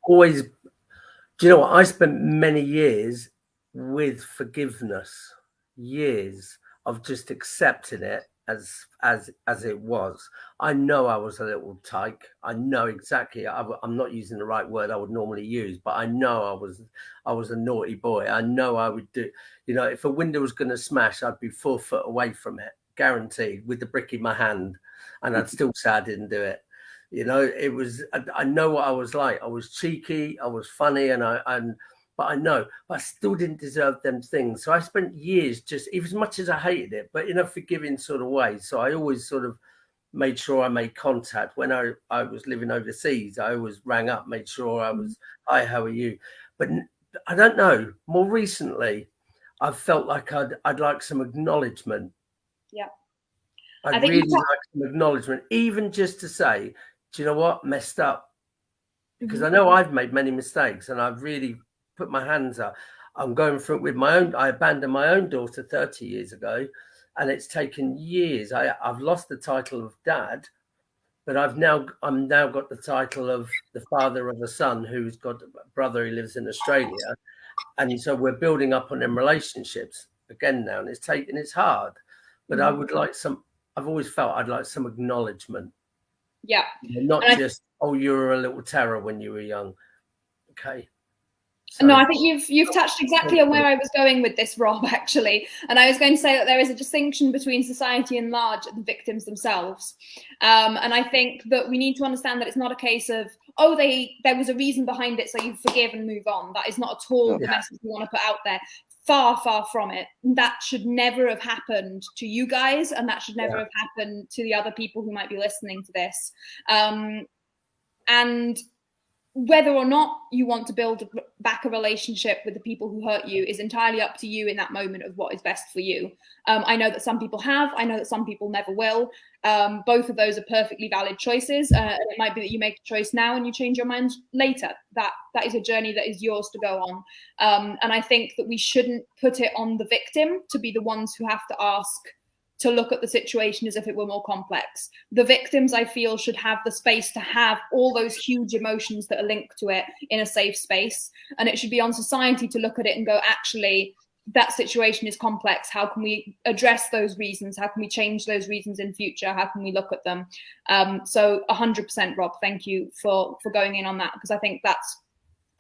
Speaker 3: always, Do you know what? I spent many years with forgiveness, years of just accepting it as it was. I know I was a little tyke. I know exactly. I'm not using the right word I would normally use, but I know I was a naughty boy. I know I would do. You know, if a window was going to smash, I'd be 4 foot away from it, guaranteed, with the brick in my hand, and I'd still say I didn't do it. You know, it was. I know what I was like. I was cheeky. I was funny, but I still didn't deserve them things. So I spent years just, even as much as I hated it, but in a forgiving sort of way. So I always sort of made sure I made contact. When I was living overseas, I always rang up, made sure I was, hi, how are you? But I don't know. More recently, I've felt like I'd like some acknowledgement.
Speaker 1: Yeah.
Speaker 3: I'd really like some acknowledgement, even just to say, do you know what? Messed up. Because I know I've made many mistakes and I've really put my hands up. I'm going through it with my own. I abandoned my own daughter 30 years ago, and it's taken years. I've lost the title of dad, but I'm now got the title of the father of a son who's got a brother who lives in Australia, and so we're building up on them relationships again now, and it's hard, but I would like some. I've always felt I'd like some acknowledgement.
Speaker 1: Yeah,
Speaker 3: not just you were a little terror when you were young. Okay.
Speaker 1: So, no, I think you've touched exactly on where I was going with this, Rob, actually. And I was going to say that there is a distinction between society and large and the victims themselves. And I think that we need to understand that it's not a case of, there was a reason behind it, so you forgive and move on. That is not at all the message we want to put out there. Far, far from it. That should never have happened to you guys, and that should never have happened to the other people who might be listening to this. And whether or not you want to build back a relationship with the people who hurt you is entirely up to you in that moment of what is best for you. I know that some people have. I know that some people never will. Both of those are perfectly valid choices. And it might be that you make a choice now and you change your mind later. That is a journey that is yours to go on. And I think that we shouldn't put it on the victim to be the ones who have to ask to look at the situation as if it were more complex. The victims, I feel, should have the space to have all those huge emotions that are linked to it in a safe space. And it should be on society to look at it and go, actually, that situation is complex. How can we address those reasons? How can we change those reasons in future? How can we look at them? So 100%, Rob, thank you for going in on that, because I think that's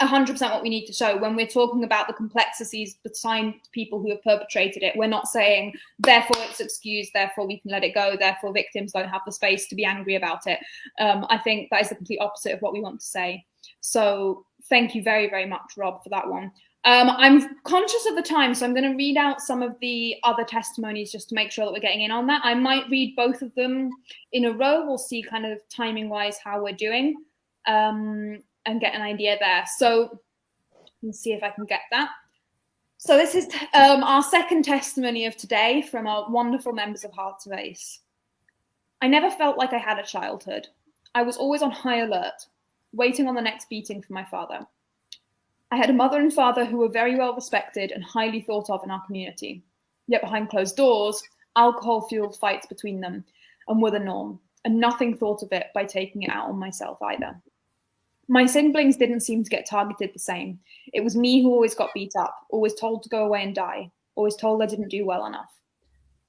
Speaker 1: 100% what we need to show when we're talking about the complexities behind people who have perpetrated it. We're not saying, therefore it's excused, therefore we can let it go, therefore victims don't have the space to be angry about it. I think that is the complete opposite of what we want to say. So thank you very, very much, Rob, for that one. I'm conscious of the time, so I'm going to read out some of the other testimonies just to make sure that we're getting in on that. I might read both of them in a row. We'll see kind of timing-wise how we're doing. And get an idea there. So let's see if I can get that. So this is our second testimony of today from our wonderful members of Hearts of Ace. I never felt like I had a childhood. I was always on high alert, waiting on the next beating from my father. I had a mother and father who were very well respected and highly thought of in our community. Yet behind closed doors, alcohol fueled fights between them and were the norm, and nothing thought of it by taking it out on myself either. My siblings didn't seem to get targeted the same. It was me who always got beat up, always told to go away and die, always told I didn't do well enough.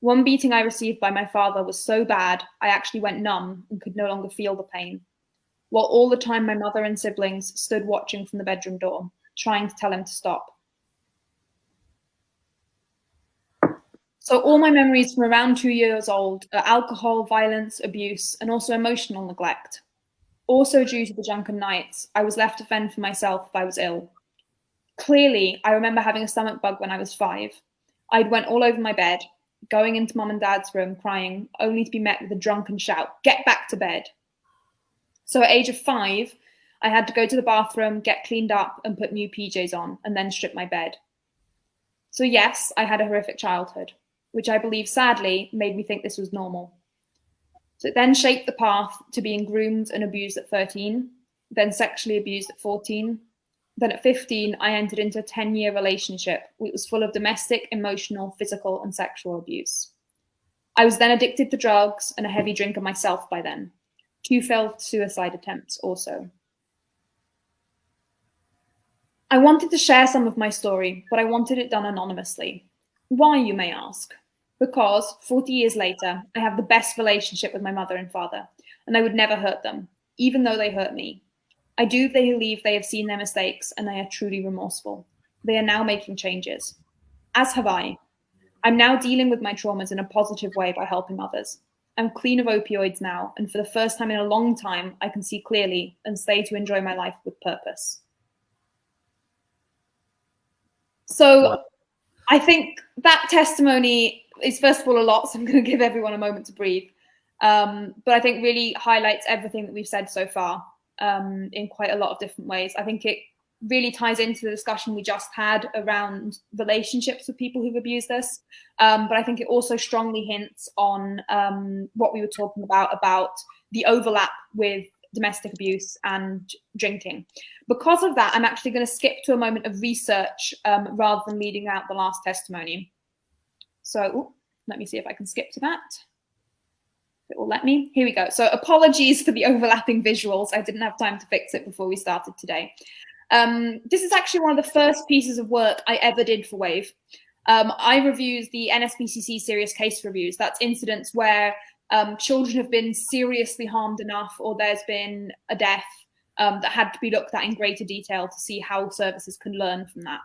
Speaker 1: One beating I received by my father was so bad, I actually went numb and could no longer feel the pain, while all the time my mother and siblings stood watching from the bedroom door, trying to tell him to stop. So all my memories from around 2 years old are alcohol, violence, abuse, and also emotional neglect. Also due to the drunken nights, I was left to fend for myself if I was ill. Clearly, I remember having a stomach bug when I was 5. I'd went all over my bed, going into mum and dad's room, crying, only to be met with a drunken shout, "Get back to bed." So at age of 5, I had to go to the bathroom, get cleaned up and put new PJs on, and then strip my bed. So yes, I had a horrific childhood, which I believe sadly made me think this was normal. So it then shaped the path to being groomed and abused at 13, then sexually abused at 14. Then at 15, I entered into a 10-year relationship which was full of domestic, emotional, physical, and sexual abuse. I was then addicted to drugs and a heavy drinker myself by then. 2 failed suicide attempts also. I wanted to share some of my story, but I wanted it done anonymously. Why, you may ask? Because 40 years later, I have the best relationship with my mother and father, and I would never hurt them, even though they hurt me. I do believe they have seen their mistakes and they are truly remorseful. They are now making changes, as have I. I'm now dealing with my traumas in a positive way by helping others. I'm clean of opioids now, and for the first time in a long time, I can see clearly and stay to enjoy my life with purpose. So I think that testimony is, first of all, a lot, so I'm going to give everyone a moment to breathe. But I think really highlights everything that we've said so far in quite a lot of different ways. I think it really ties into the discussion we just had around relationships with people who've abused us. But I think it also strongly hints on what we were talking about the overlap with domestic abuse and drinking. Because of that, I'm actually going to skip to a moment of research rather than leading out the last testimony. So let me see if I can skip to that. It will let me. Here we go. So apologies for the overlapping visuals. I didn't have time to fix it before we started today. This is actually one of the first pieces of work I ever did for WAVE. I reviewed the NSPCC serious case reviews. That's incidents where children have been seriously harmed enough, or there's been a death that had to be looked at in greater detail to see how services can learn from that.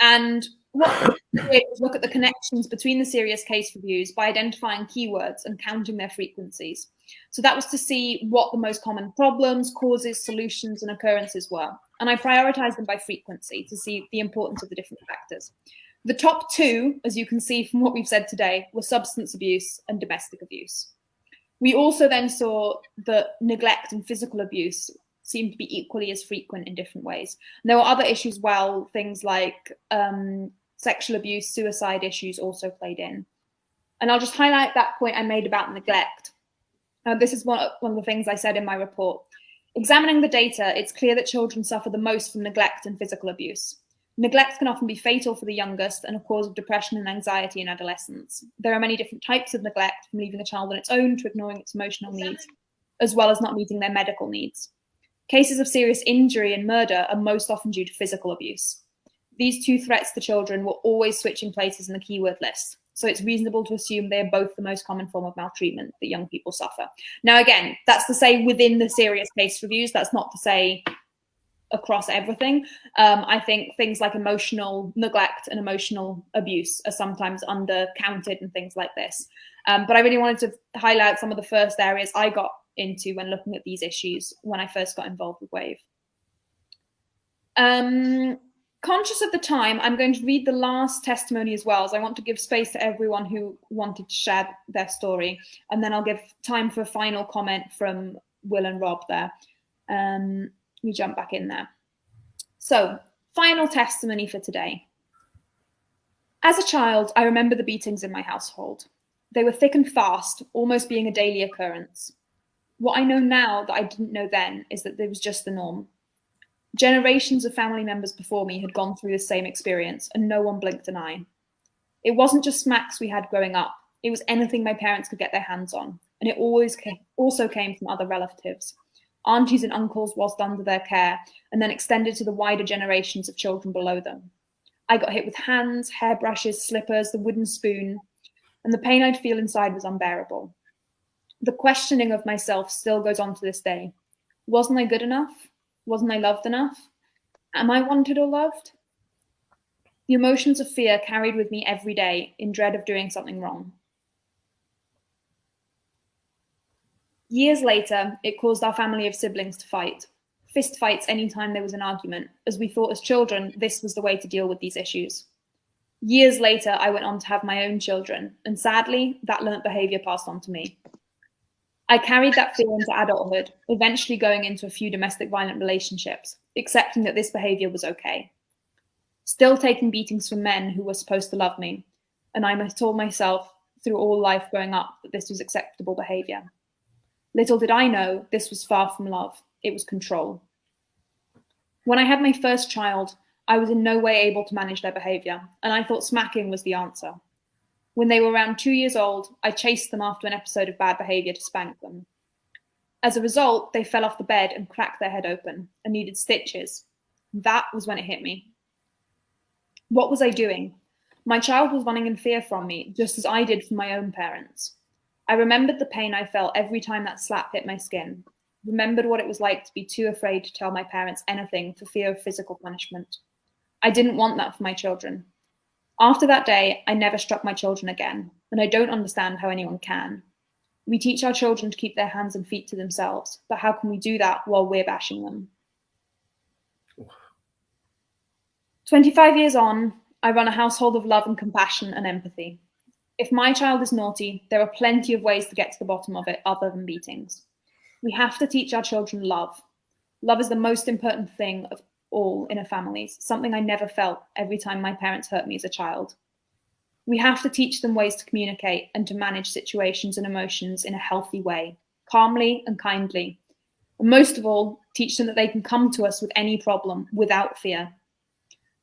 Speaker 1: And what we did was look at the connections between the serious case reviews by identifying keywords and counting their frequencies. So that was to see what the most common problems, causes, solutions, and occurrences were. And I prioritized them by frequency to see the importance of the different factors. The top two, as you can see from what we've said today, were substance abuse and domestic abuse. We also then saw that neglect and physical abuse seemed to be equally as frequent in different ways. And there were other issues, well, things like sexual abuse, suicide issues also played in. And I'll just highlight that point I made about neglect. This is one of the things I said in my report. Examining the data, it's clear that children suffer the most from neglect and physical abuse. Neglect can often be fatal for the youngest and a cause of depression and anxiety in adolescence. There are many different types of neglect, from leaving a child on its own to ignoring its emotional needs, as well as not meeting their medical needs. Cases of serious injury and murder are most often due to physical abuse. These two threats to children were always switching places in the keyword list, so it's reasonable to assume they are both the most common form of maltreatment that young people suffer. Now, again, that's to say within the serious case reviews, that's not to say across everything. I think things like emotional neglect and emotional abuse are sometimes undercounted and things like this. But I really wanted to highlight some of the first areas I got into when looking at these issues when I first got involved with WAVE. Conscious of the time, I'm going to read the last testimony as well, as I want to give space to everyone who wanted to share their story. And then I'll give time for a final comment from Will and Rob there. We jump back in there. So, final testimony for today. As a child, I remember the beatings in my household. They were thick and fast, almost being a daily occurrence. What I know now that I didn't know then is that it was just the norm. Generations of family members before me had gone through the same experience, and no one blinked an eye. It wasn't just smacks we had growing up. It was anything my parents could get their hands on, and it also came from other relatives. Aunties and uncles whilst under their care, and then extended to the wider generations of children below them. I got hit with hands, hairbrushes, slippers, the wooden spoon, and the pain I'd feel inside was unbearable. The questioning of myself still goes on to this day. Wasn't I good enough? Wasn't I loved enough? Am I wanted or loved? The emotions of fear carried with me every day in dread of doing something wrong. Years later, it caused our family of siblings to fight. Fist fights anytime there was an argument, as we thought as children this was the way to deal with these issues. Years later, I went on to have my own children, and sadly, that learnt behaviour passed on to me. I carried that fear into adulthood, eventually going into a few domestic violent relationships, accepting that this behaviour was okay. Still taking beatings from men who were supposed to love me, and I told myself through all life growing up that this was acceptable behaviour. Little did I know this was far from love, it was control. When I had my first child, I was in no way able to manage their behaviour, and I thought smacking was the answer. When they were around 2 years old, I chased them after an episode of bad behaviour to spank them. As a result, they fell off the bed and cracked their head open and needed stitches. That was when it hit me. What was I doing? My child was running in fear from me, just as I did from my own parents. I remembered the pain I felt every time that slap hit my skin, remembered what it was like to be too afraid to tell my parents anything for fear of physical punishment. I didn't want that for my children. After that day, I never struck my children again, and I don't understand how anyone can. We teach our children to keep their hands and feet to themselves, but how can we do that while we're bashing them? 25 years on, I run a household of love and compassion and empathy. If my child is naughty, there are plenty of ways to get to the bottom of it other than beatings. We have to teach our children love. Love is the most important thing of all in a family, something I never felt every time my parents hurt me as a child. We have to teach them ways to communicate and to manage situations and emotions in a healthy way, calmly and kindly. And most of all, teach them that they can come to us with any problem without fear.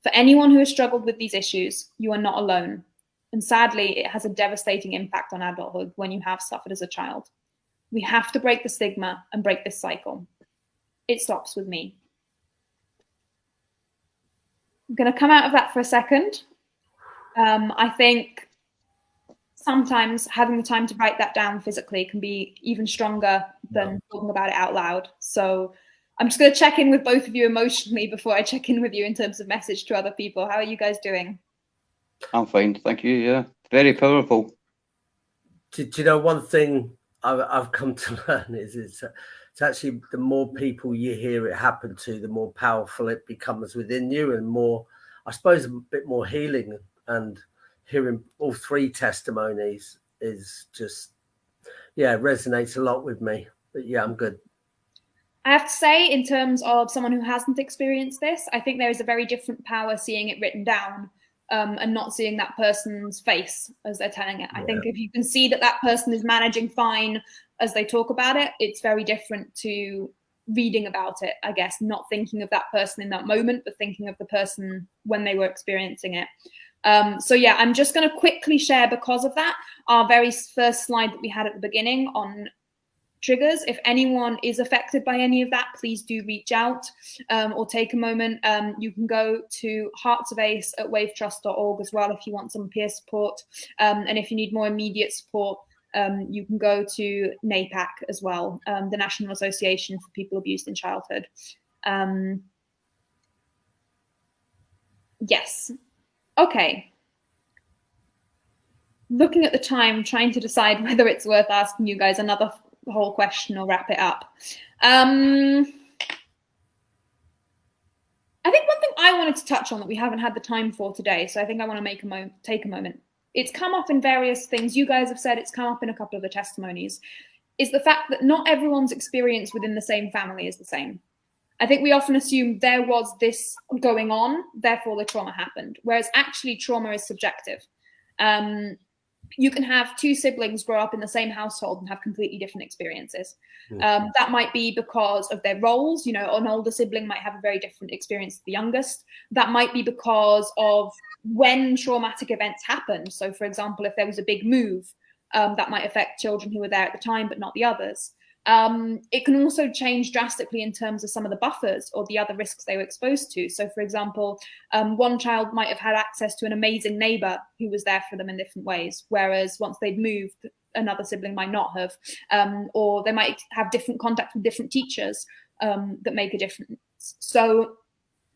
Speaker 1: For anyone who has struggled with these issues, you are not alone. And sadly, it has a devastating impact on adulthood when you have suffered as a child. We have to break the stigma and break this cycle. It stops with me. I'm going to come out of that for a second. I think sometimes having the time to write that down physically can be even stronger than talking about it out loud. So I'm just going to check in with both of you emotionally before I check in with you in terms of message to other people. How are you guys doing?
Speaker 4: I'm fine, thank you. Yeah, very powerful.
Speaker 3: Do you know one thing I've come to learn is it's actually the more people you hear it happen to, the more powerful it becomes within you, and more, I suppose, a bit more healing. And hearing all three testimonies is just, resonates a lot with me. But yeah, I'm good.
Speaker 1: I have to say, in terms of someone who hasn't experienced this, I think there is a very different power seeing it written down and not seeing that person's face as they're telling it. I think if you can see that that person is managing fine as they talk about it, it's very different to reading about it, I guess, not thinking of that person in that moment, but thinking of the person when they were experiencing it. So yeah, I'm just going to quickly share, because of that, our very first slide that we had at the beginning on triggers. If anyone is affected by any of that, please do reach out or take a moment. You can go to Hearts of Ace at wavetrust.org as well if you want some peer support. And if you need more immediate support, you can go to NAPAC as well, the National Association for People Abused in Childhood. Yes. Okay. Looking at the time, trying to decide whether it's worth asking you guys another whole question or wrap it up. I think one thing I wanted to touch on that we haven't had the time for today, so I think I want to take a moment. It's come up in various things. You guys have said it's come up in a couple of the testimonies, is the fact that not everyone's experience within the same family is the same. I think we often assume there was this going on, therefore the trauma happened, whereas actually trauma is subjective. You can have two siblings grow up in the same household and have completely different experiences. That might be because of their roles. You know, an older sibling might have a very different experience to the youngest. That might be because of when traumatic events happen. So, for example, if there was a big move, that might affect children who were there at the time, but not the others. It can also change drastically in terms of some of the buffers or the other risks they were exposed to. So, for example, one child might have had access to an amazing neighbor who was there for them in different ways, whereas once they'd moved, another sibling might not have, or they might have different contact with different teachers that make a difference. So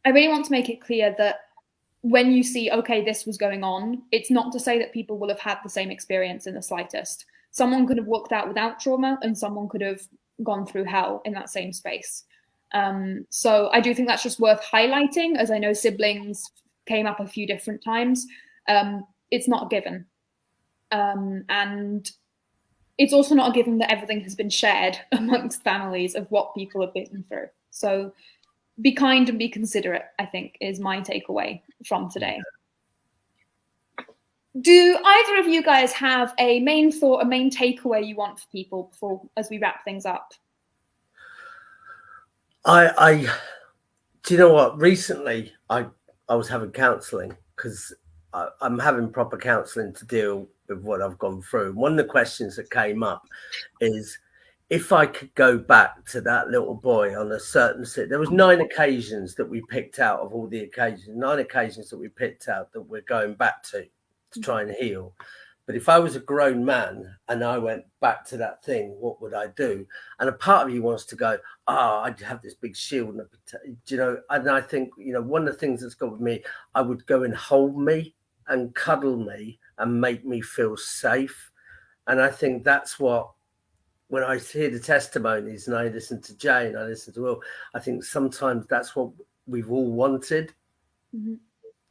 Speaker 1: I really want to make it clear that when you see, okay, this was going on, it's not to say that people will have had the same experience in the slightest. Someone could have walked out without trauma and someone could have gone through hell in that same space. So I do think that's just worth highlighting, as I know siblings came up a few different times. It's not a given. And it's also not a given that everything has been shared amongst families of what people have been through. So be kind and be considerate, I think, is my takeaway from today. Do either of you guys have a main thought, a main takeaway you want for people before, as we wrap things up?
Speaker 3: Do you know what? Recently, I was having counselling because I'm having proper counselling to deal with what I've gone through. One of the questions that came up is if I could go back to that little boy on a certain there was 9 occasions that we picked out of all the occasions, 9 occasions that we picked out that we're going back to try and heal. But if I was a grown man and I went back to that thing, what would I do? And a part of you wants to go, I'd have this big shield, and I think, one of the things that's got with me, I would go and hold me and cuddle me and make me feel safe. And I think that's what, when I hear the testimonies and I listen to Jay and I listen to Will, I think sometimes that's what we've all wanted,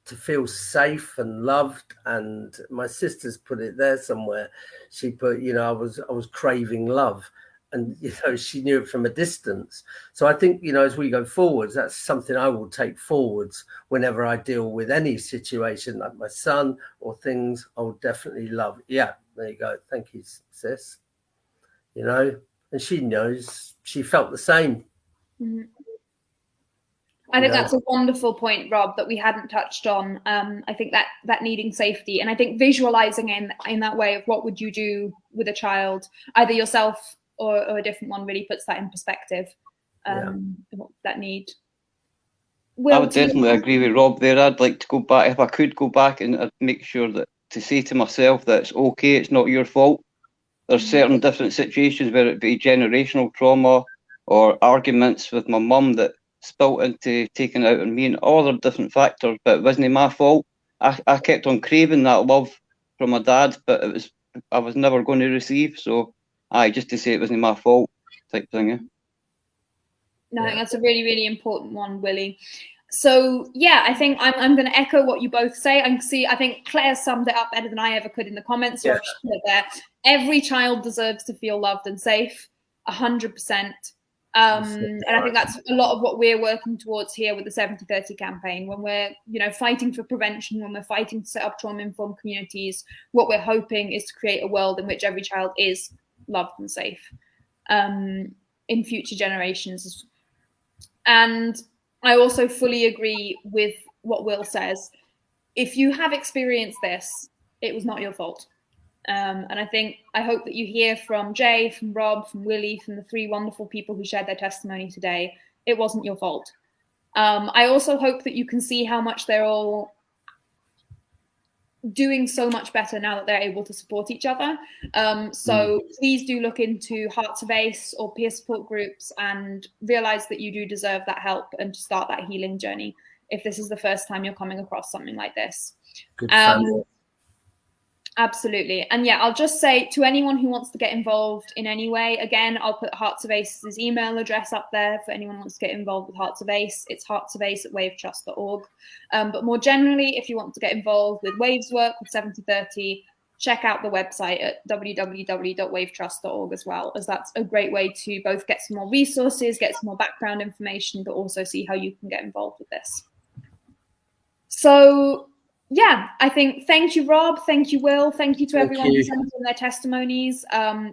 Speaker 3: to feel safe and loved. And my sister's put it there somewhere. She put, I was craving love, and she knew it from a distance. So I think, as we go forwards, that's something I will take forwards whenever I deal with any situation, like my son or things. I'll definitely love. Yeah, there you go. Thank you, sis. And she knows, she felt the same.
Speaker 1: I think that's a wonderful point, Rob, that we hadn't touched on. I think that needing safety, and I think visualizing in that way of what would you do with a child, either yourself or a different one, really puts that in perspective. That need.
Speaker 4: I would definitely agree with Rob there. I'd like to go back, if I could go back, and I'd make sure that to say to myself that it's okay, it's not your fault. There's certain different situations, whether it be generational trauma or arguments with my mum that spilt into taking out on me and all other different factors, but it wasn't my fault. I kept on craving that love from my dad, but I was never going to receive. So just to say it wasn't my fault type thing. Yeah.
Speaker 1: No, I think that's a really, really important one, Willie. So yeah, I think I'm going to echo what you both say. I think Claire summed it up better than I ever could in the comments. So I'll just put it there. Every child deserves to feel loved and safe, 100%. And I think that's a lot of what we're working towards here with the 70-30 campaign. When we're, fighting for prevention, when we're fighting to set up trauma-informed communities, what we're hoping is to create a world in which every child is loved and safe in future generations. And I also fully agree with what Will says. If you have experienced this, it was not your fault. And I hope that you hear from Jay, from Rob, from Willie, from the 3 wonderful people who shared their testimony today. It wasn't your fault. I also hope that you can see how much they're all doing so much better now that they're able to support each other. So please do look into Hearts of Ace or peer support groups and realize that you do deserve that help and to start that healing journey if this is the first time you're coming across something like this.
Speaker 3: Good family.
Speaker 1: Absolutely. And yeah, I'll just say to anyone who wants to get involved in any way, again, I'll put Hearts of Ace's email address up there for anyone who wants to get involved with Hearts of Ace. It's heartsoface@wavetrust.org. But more generally, if you want to get involved with Wave's work with 70-30, check out the website at www.wavetrust.org as well, as that's a great way to both get some more resources, get some more background information, but also see how you can get involved with this. So yeah, I think thank you, Rob. Thank you, Will. Thank you to everyone who sent in their testimonies.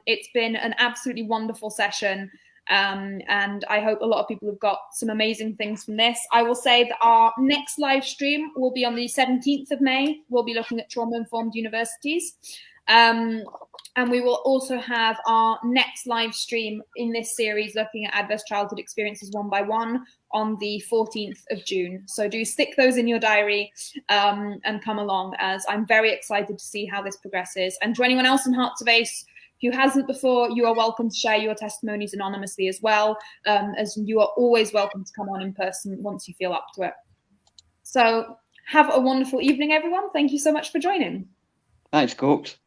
Speaker 1: It's been an absolutely wonderful session. And I hope a lot of people have got some amazing things from this. I will say that our next live stream will be on the 17th of May. We'll be looking at trauma-informed universities. And we will also have our next live stream in this series looking at adverse childhood experiences 1 by 1 on the 14th of June. So do stick those in your diary and come along, as I'm very excited to see how this progresses. And to anyone else in Hearts of Ace who hasn't before, you are welcome to share your testimonies anonymously as well, as you are always welcome to come on in person once you feel up to it. So have a wonderful evening, everyone. Thank you so much for joining.
Speaker 4: Thanks, Cokes.